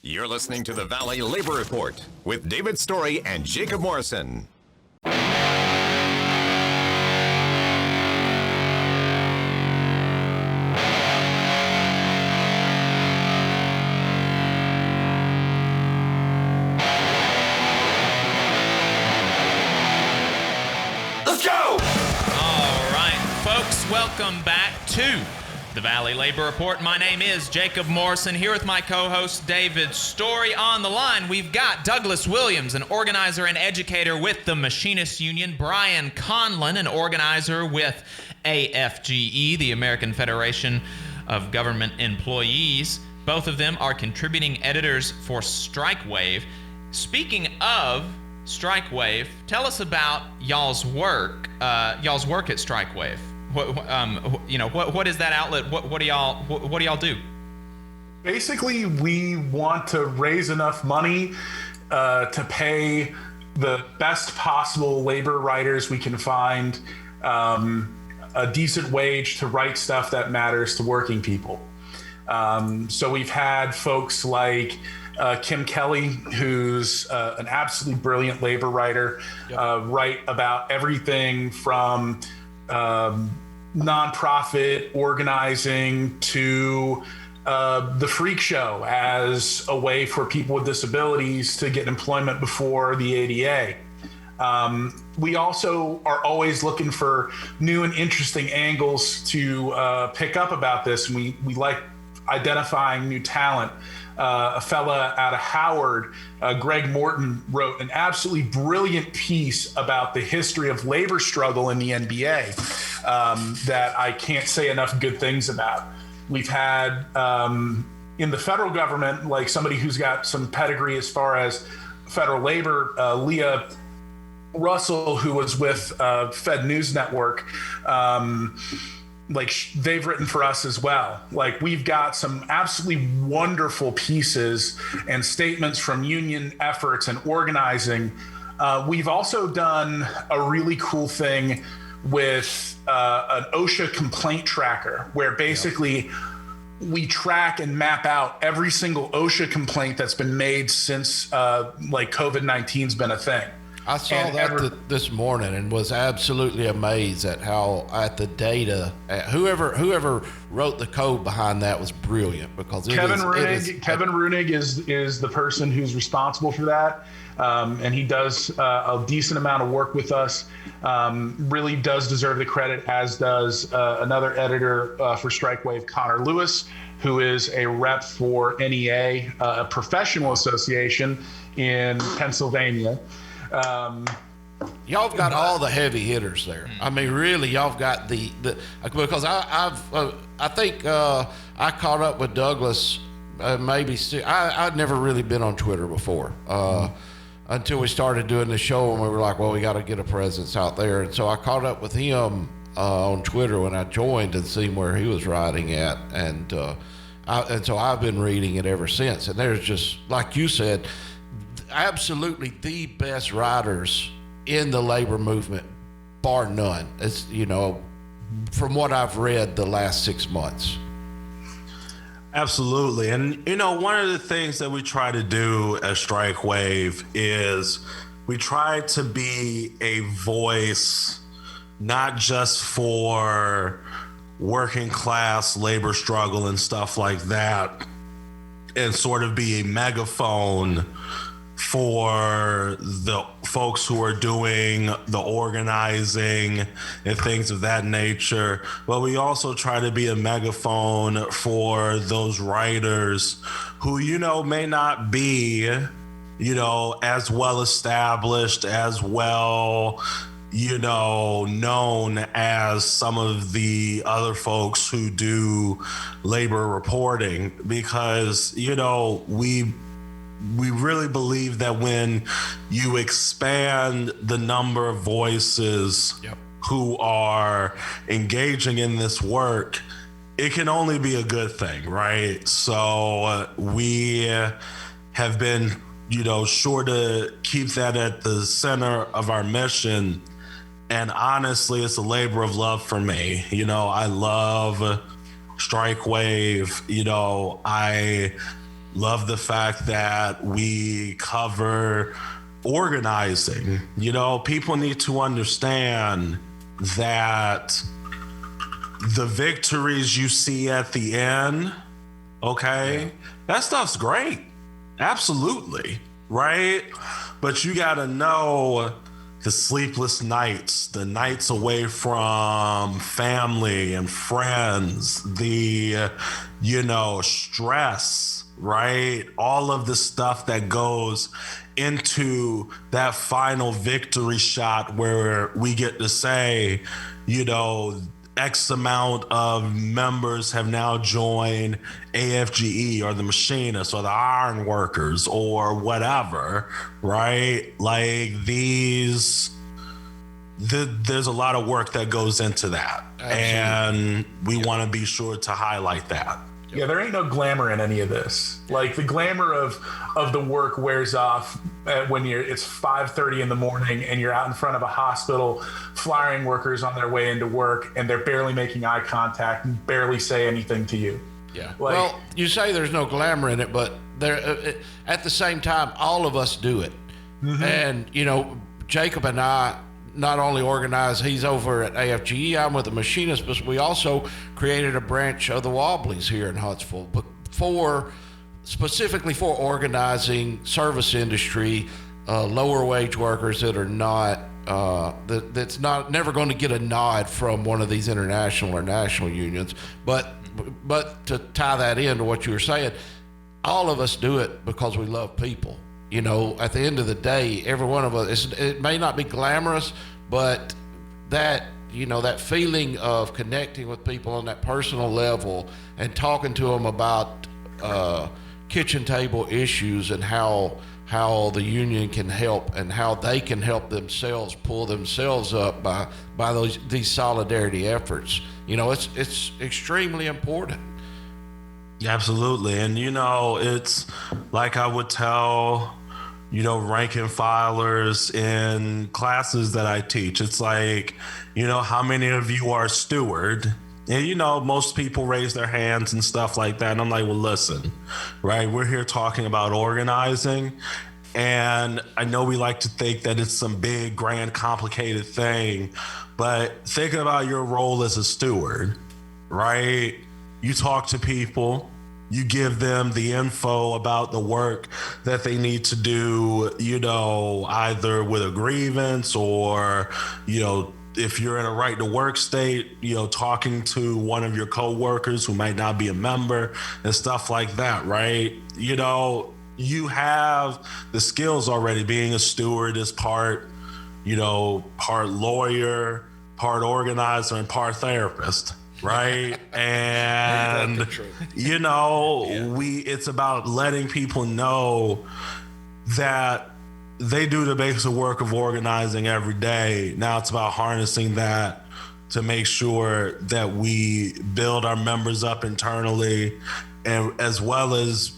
You're listening to the Valley Labor Report with David Story and Jacob Morrison. Let's go! All right, folks, welcome back to the Valley Labor Report. My name is Jacob Morrison, here with my co-host David Story. On the line, we've got Douglas Williams, an organizer and educator with the Machinists Union, Brian Conlon, an organizer with AFGE, the American Federation of Government Employees. Both of them are contributing editors for Strikewave. Speaking of Strikewave, tell us about y'all's work at Strikewave. What is that outlet? What do y'all do? Basically, we want to raise enough money to pay the best possible labor writers we can find, a decent wage to write stuff that matters to working people. So we've had folks like Kim Kelly, who's an absolutely brilliant labor writer, write about everything from nonprofit organizing to the freak show as a way for people with disabilities to get employment before the ADA. We also are always looking for new and interesting angles to pick up about this. And we like identifying new talent. A fella out of Howard, Greg Morton, wrote an absolutely brilliant piece about the history of labor struggle in the NBA that I can't say enough good things about. We've had in the federal government, like somebody who's got some pedigree as far as federal labor, Leah Russell, who was with Fed News Network, they've written for us as well. Like, we've got some absolutely wonderful pieces and statements from union efforts and organizing. We've also done a really cool thing with an OSHA complaint tracker, where basically we track and map out every single OSHA complaint that's been made since COVID-19's been a thing. I saw this morning and was absolutely amazed at the data. Whoever wrote the code behind that was brilliant, because Kevin Runig is the person who's responsible for that, and he does a decent amount of work with us. Really does deserve the credit, as does another editor for Strikewave, Connor Lewis, who is a rep for NEA, a professional association in Pennsylvania. Y'all got all the heavy hitters there. I mean, really, y'all got the because I think I caught up with Douglas I'd never really been on Twitter before until we started doing the show, and we were like, well, we got to get a presence out there. And so I caught up with him on Twitter when I joined and seen where he was writing at, and so I've been reading it ever since. And there's just, like you said, absolutely the best writers in the labor movement, bar none. It's, from what I've read the last 6 months. Absolutely. And, one of the things that we try to do at Strikewave is we try to be a voice, not just for working class labor struggle and stuff like that, and sort of be a megaphone for the folks who are doing the organizing and things of that nature. But we also try to be a megaphone for those writers who, may not be, as well established, as well, known as some of the other folks who do labor reporting, because, we really believe that when you expand the number of voices who are engaging in this work, it can only be a good thing, right? So we have been, sure to keep that at the center of our mission. And honestly, it's a labor of love for me. I love Strikewave. I Love the fact that we cover organizing. You know, people need to understand that the victories you see at the end, okay, that stuff's great. Absolutely. Right? But you got to know the sleepless nights, the nights away from family and friends, the, stress, right? All of the stuff that goes into that final victory shot where we get to say, X amount of members have now joined AFGE or the machinists or the iron workers or whatever, right? Like there's a lot of work that goes into that. Absolutely. And we want to be sure to highlight that. Yeah, there ain't no glamour in any of this. Like the glamour of the work wears off when it's 5:30 in the morning and you're out in front of a hospital flying workers on their way into work and they're barely making eye contact and barely say anything to you. Yeah. Well, you say there's no glamour in it, but there at the same time, all of us do it. Mm-hmm. And Jacob and I not only organize, he's over at AFGE, I'm with the machinists, but we also created a branch of the Wobblies here in Huntsville, but specifically for organizing service industry, lower wage workers that are not, that's never going to get a nod from one of these international or national unions. But to tie that into what you were saying, all of us do it because we love people. At the end of the day, every one of us, it may not be glamorous, but that feeling of connecting with people on that personal level and talking to them about kitchen table issues and how the union can help and how they can help themselves pull themselves up by these solidarity efforts. It's extremely important. Absolutely. And it's like I would tell rank and filers in classes that I teach. It's like, how many of you are steward? And, most people raise their hands and stuff like that. And I'm like, well, listen, right? We're here talking about organizing. And I know we like to think that it's some big, grand, complicated thing. But thinking about your role as a steward, right? You talk to people. You give them the info about the work that they need to do, either with a grievance or, if you're in a right to work state, talking to one of your coworkers who might not be a member and stuff like that, right? You have the skills already. Being a steward is part lawyer, part organizer, and part therapist. Right. And, it's about letting people know that they do the basic work of organizing every day. Now it's about harnessing that to make sure that we build our members up internally and as well as,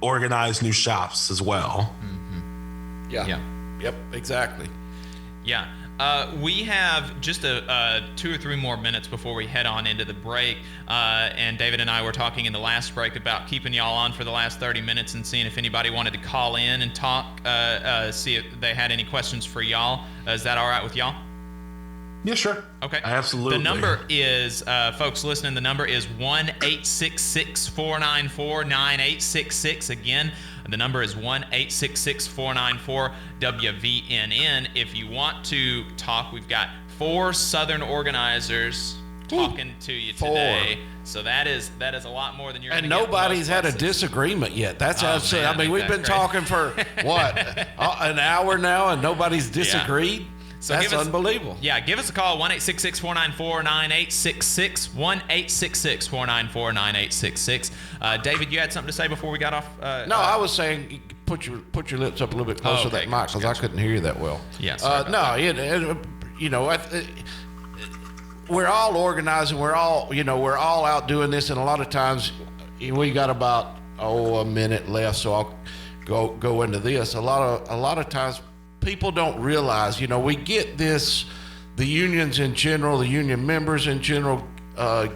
organize new shops as well. Mm-hmm. Yeah. Yep, exactly. Yeah. We have just 2 or 3 more minutes before we head on into the break. And David and I were talking in the last break about keeping y'all on for the last 30 minutes and seeing if anybody wanted to call in and talk, see if they had any questions for y'all. Is that all right with y'all? Yeah, sure. Okay. Absolutely. The number is, folks listening, the number is 1-866-494-9866. Again, the number is 1-866-494-WVNN. If you want to talk, we've got 4 Southern organizers talking to you today. So that is a lot more than you're going to get. And nobody's had a disagreement yet. That's how it's. I mean, we've been talking for what, an hour now, and nobody's disagreed. Yeah. So that's unbelievable. Yeah, give us a call, 1-866-494-9866, 1-866-494-9866. David, you had something to say before we got off? No, I was saying put your lips up a little bit closer to that mic because I couldn't hear you that well. Yeah, we're all organizing. We're all out doing this, and a lot of times we got about a minute left, so I'll go into this. A lot of times people don't realize, we get this, the unions in general, the union members in general,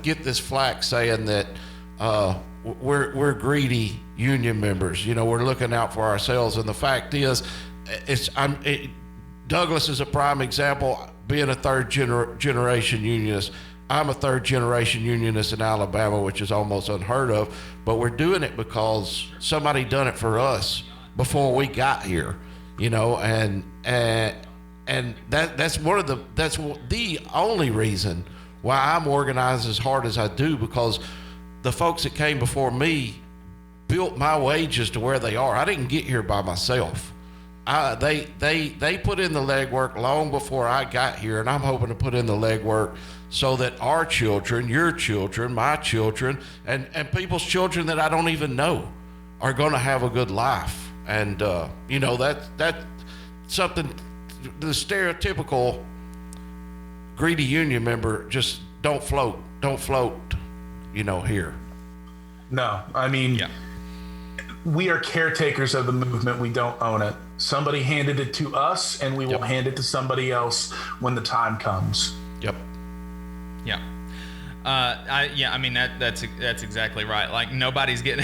get this flack saying that we're greedy union members. We're looking out for ourselves, and the fact is, Douglas is a prime example. Being a third generation unionist, I'm a third generation unionist in Alabama, which is almost unheard of. But we're doing it because somebody done it for us before we got here, and that's the only reason why I'm organized as hard as I do, because the folks that came before me built my wages to where they are. I didn't get here by myself. They put in the legwork long before I got here, and I'm hoping to put in the legwork so that our children, your children, my children, and people's children that I don't even know are going to have a good life. And that's something the stereotypical greedy union member just don't float here. No, I mean, we are caretakers of the movement. We don't own it. Somebody handed it to us, and we will hand it to somebody else when the time comes. Yep. Yeah. I mean that's exactly right. Like nobody's getting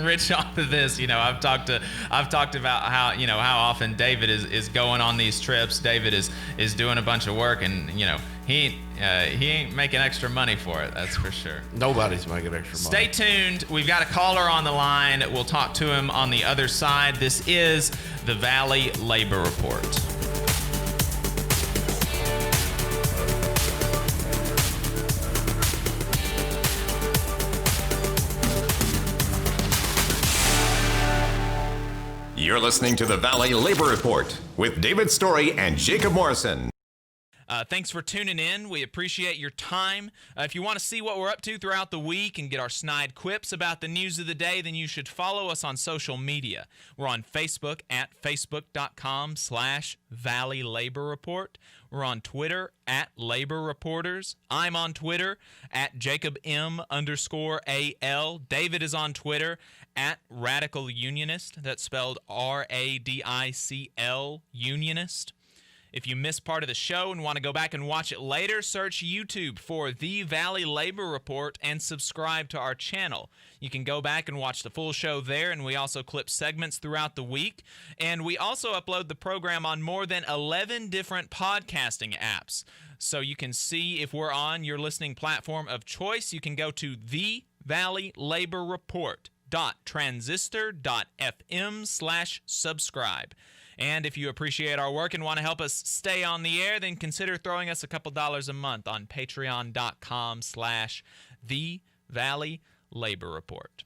rich off of this. I've talked about how often David is going on these trips. David is doing a bunch of work, and he ain't making extra money for it. That's for sure. Nobody's making extra money. Stay tuned. We've got a caller on the line. We'll talk to him on the other side. This is the Valley Labor Report. You're listening to the Valley Labor Report with David Story and Jacob Morrison. Thanks for tuning in. We appreciate your time. If you want to see what we're up to throughout the week and get our snide quips about the news of the day, then you should follow us on social media. We're on Facebook at facebook.com/Valley Labor Report. We're on Twitter at Labor Reporters. I'm on Twitter at JacobM_AL. David is on Twitter at Radical Unionist. That's spelled RADICL Unionist. If you missed part of the show and want to go back and watch it later, search YouTube for The Valley Labor Report and subscribe to our channel. You can go back and watch the full show there, and we also clip segments throughout the week. And we also upload the program on more than 11 different podcasting apps. So you can see if we're on your listening platform of choice. You can go to thevalleylaborreport.transistor.fm/subscribe. And if you appreciate our work and want to help us stay on the air, then consider throwing us a couple dollars a month on patreon.com/The Valley Labor Report.